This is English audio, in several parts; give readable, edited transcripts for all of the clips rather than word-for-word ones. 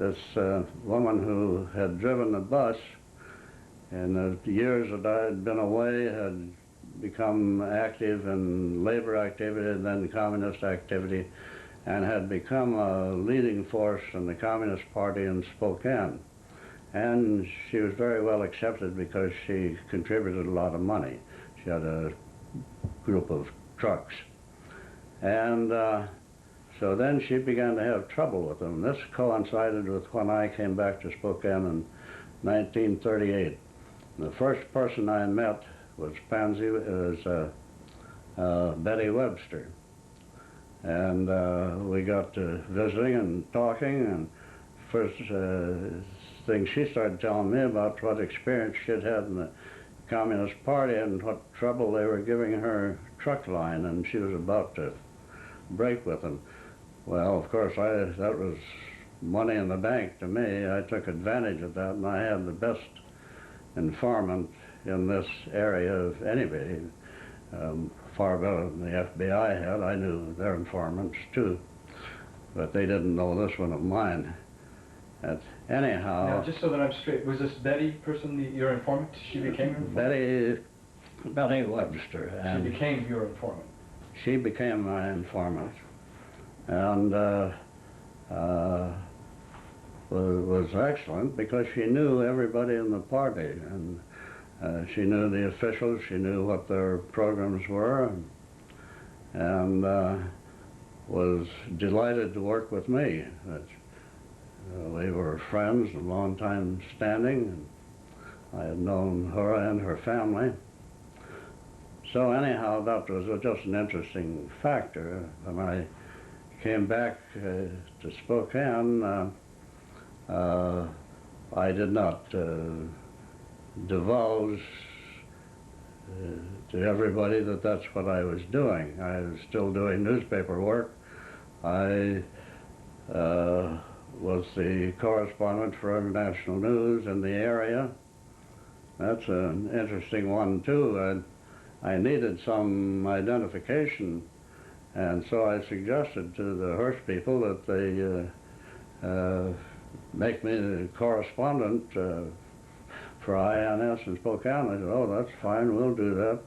this woman who had driven the bus in the years that I had been away had become active in labor activity and then communist activity, and had become a leading force in the Communist Party in Spokane. And she was very well accepted because she contributed a lot of money. She had a group of trucks. And so then she began to have trouble with them. This coincided with when I came back to Spokane in 1938. The first person I met was Betty Webster. And we got to visiting and talking, and first thing she started telling me about what experience she'd had in the Communist Party and what trouble they were giving her truck line, and she was about to break with them. Well, of course, that was money in the bank to me. I took advantage of that, and I had the best informant in this area of anybody, far better than the FBI had. I knew their informants too, but they didn't know this one of mine. Anyhow... Now, just so that I'm straight, was this Betty person your informant? She became your informant? Betty Webster. And she became your informant? She became my informant, and was excellent because she knew everybody in the party, and she knew the officials, she knew what their programs were, and was delighted to work with me. We were friends, a long time standing, and I had known her and her family. So anyhow, that was just an interesting factor. When I came back to Spokane, I did not divulge to everybody that that's what I was doing. I was still doing newspaper work. I was the correspondent for international news in the area. That's an interesting one too. I needed some identification, and so I suggested to the Hearst people that they make me the correspondent for INS in Spokane. I said, oh, that's fine, we'll do that.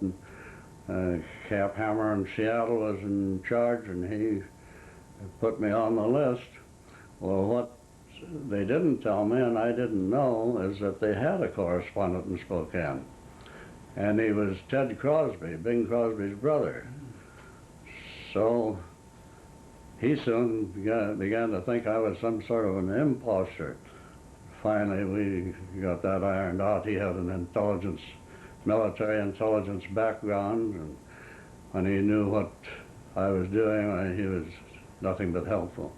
And Cap Hammer in Seattle was in charge, and he put me on the list. Well, what they didn't tell me, and I didn't know, is that they had a correspondent in Spokane. And he was Ted Crosby, Bing Crosby's brother. So he soon began to think I was some sort of an imposter. Finally, we got that ironed out. He had an military intelligence background, and when he knew what I was doing, he was nothing but helpful.